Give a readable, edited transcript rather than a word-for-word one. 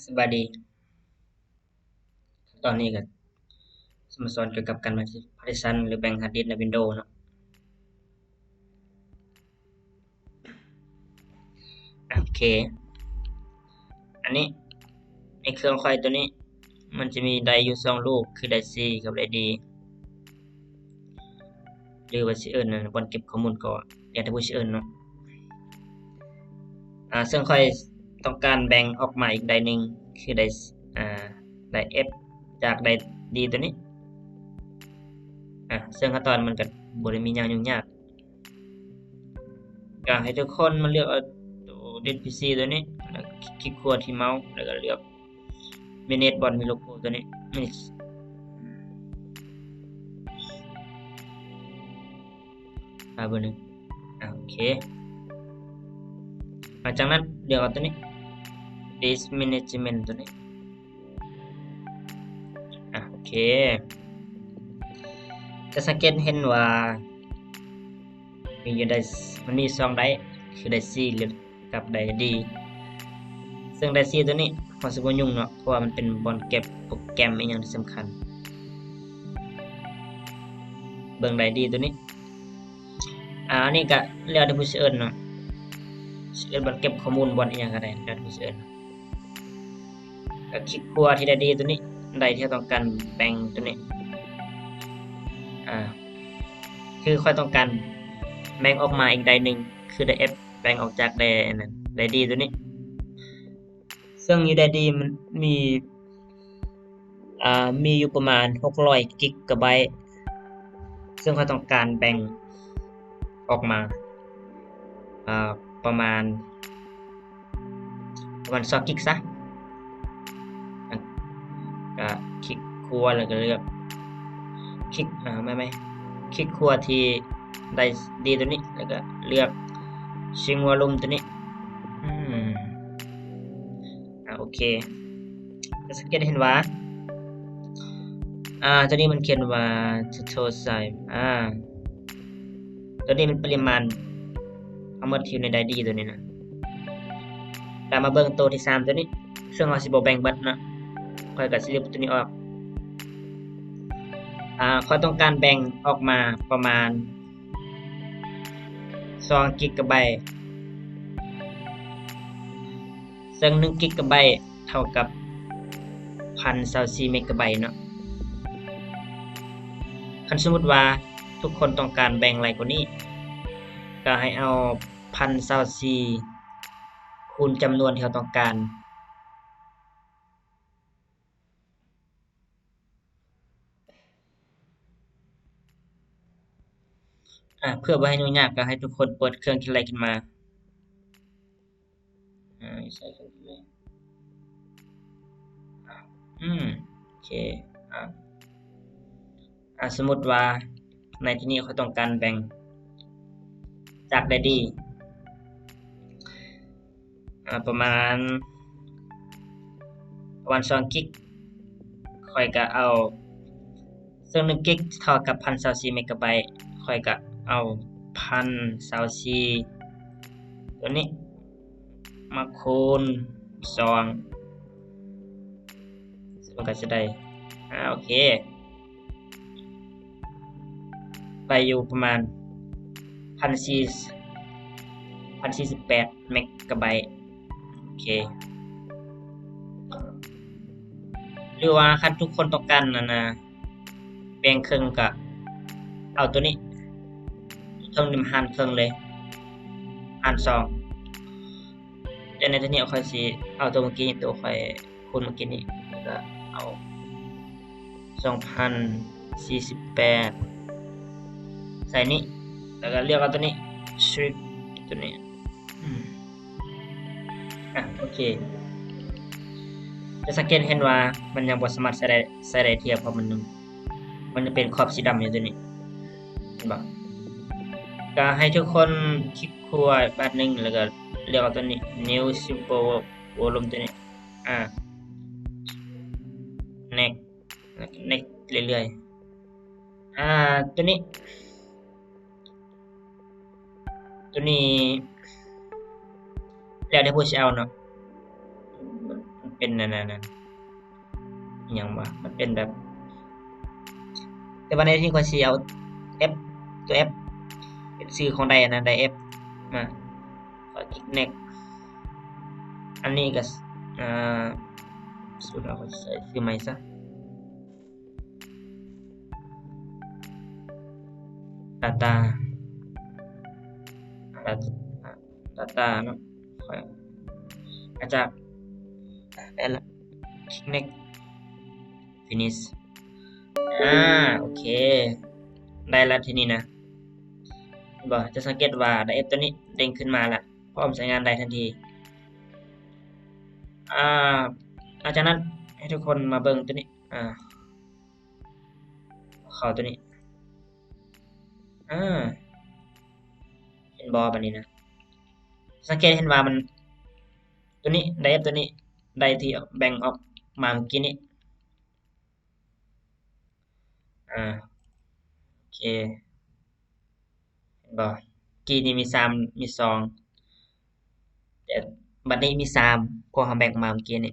สบายดีตอนนี้ก็สมาสอนเกี่ยวกับการบันทึกพาร์ติชันหรือแบ่งฮาร์ดดิสก์ใน Windows เนาะโอเคอันนี้ในเครื่องค่อยตัวนี้มันจะมีไดร์อยู่2ลูกคือไดร์ C กับไดร์ D หรือว่าสิเอิ้นนั่นบอนเก็บข้อมูลก็แล้วแต่ผู้สิเอิ้นเนาะซึ่งค่อยต้องการแบ่งออกมาอีกไดร์หนึ่งคือไดร์ไดร์ F จากไดร์ D ตัวนี้ซึ่งขั้นตอนมันก็บ่ได้มีหยังยุ่งยากก็ให้ทุกคนมาเลือกเอาตัว DPC ตัวนี้แล้วคลิกขวาที่เมาส์แล้วก็เลือก Manage บอนมีโลโก้ตัวนี้เบอร์หนึ่งโอเคหลังจากนั้นเลือกเอาตัวนี้ Disk Management ตัวนี้โอเคจะสังเกตเห็นว่ามีอยู่ได้มันมี2ไดร์คือไดร์ C หรือกับไดร์ D ซึ่งไดร์ C ตัวนี้เราสิบ่ยุ่งเนาะเพราะว่ามันเป็นบอนเก็บโปรแกรมอีกอย่างที่สำคัญเบิ่งไดร์ D ตัวนี้อันนี้ก็แล้วแต่ผู้สิเอิ้นเนาะสิเอิ้นบอนเก็บข้อมูลบอนอีหยังก็ได้แล้วแต่ผู้สิเอิ้นก็คลิกขวาที่ไดร์ D ตัวนี้ไดร์ที่เราต้องการแบ่งตัวนี้คือค่อยต้องการแบ่งออกมาอีกไดร์หนึ่งคือไดร์ F แบ่งออกจากไดร์อันนั้นไดร์ D ตัวนี้ซึ่งอยู่ไดร์ D มันมีอยู่ประมาณ600กิกะไบต์ซึ่งค่อยต้องการแบ่งออกมาประมาณ2กิกซะก็คลิกขวาแล้วก็เลือกคลิกไม่คลิกขวาที่ไดร์ D ตัวนี้แล้วก็เลือก Sync Volume ตัวนี้โอเคจะสังเกตเห็นว่าตัวนี้มันเขียนว่า total size ตัวนี้มันปริมาณเอาหมดที่อยู่ในไดร์ D ตัวนี้นะแล้วมาเบิ่งตัวที่3ตัวนี้ซึ่งเราสิบ่แบ่งเบิดนะค่อยก็สิลบตัวนี้ออกข้อยต้องการแบ่งออกมาประมาณ2กิกะไบต์ซึ่ง1กิกะไบต์เท่ากับ1024เมกะไบต์เนาะคันสมมุติว่าทุกคนต้องการแบ่งหลายกว่านี้ก็ให้เอา1024คูณจำนวนที่เราต้องการเพื่อบ่ให้ยุ่งยากก็ให้ทุกคนเปิดเครื่องคิดเลขขึ้นมาใส่เครื่องคิดเลขโอเคสมมุติว่าในที่นี้เขาต้องการแบ่งจากไดร์ D ประมาณ2กิกค่อยก็เอาซึ่ง1กิกเท่ากับ1024เมกะไบต์ค่อยก็เอา1024ตัวนี้มาคูณ2มันก็จะได้โอเคไปอยู่ประมาณ1048เมกะไบต์โอเคหรือว่าคันทุกคนต้องการแบ่งครึ่งก็เอาตัวนี้ครึ่งนี่มาหารครึ่งเลยหาร2แต่ในที่นี้ค่อยสิเอาตัวเมื่อกี้ตัวค่อยคูณเมื่อกี้นี้แล้วก็เอา2048ใส่นี้แล้วก็เลือกเอาตัวนี้ strip ตัวนี้โอเคจะสังเกตเห็นว่ามันยังบ่สามารถใส่ได้เทียบเพราะมันจะเป็นขอบสีดำอยู่ตัวนี้เห็นบ่ก็ให้ทุกคนคลิกขวาบาทนึงแล้วก็เลือกเอาตัวนี้ new simple volume ตัวนี้next next เรื่อยๆตัวนี้แล้วแต่ผู้สิเอาเนาะ มันเป็นนั่นอหยังวะมันเป็นแบบ แต่ว่าในที่ควรสิเอา F ตัว F เป็นชื่อของใดอันนั้นใด F มาขอคลิก next อันนี้ก็อ่าสุดแล้วก็ใส่ชื่อใหม่ซะ data data เนาะค่อยอาจจะได้ละคลิก next finish โอเค ได้แล้วทีนี้นะบ่จะสังเกตว่าได้ F ตัวนี้เด้งขึ้นมาแล้วพร้อมใช้งานได้ทันทีอ่าหลังจากนั้นให้ทุกคนมาเบิ่งตัวนี้เข้าตัวนี้อ่าเห็นบ่บัดนี้นะสังเกตเห็นว่ามันตัวนี้ได้ F ตัวนี้ได้ที่แบ่งออกมาเมื่อกี้นี้โอเคเห็นบ่กี้นี่มี3มี2แต่บัดนี้มี3พอเราแบ่งมาเมื่อกี้นี้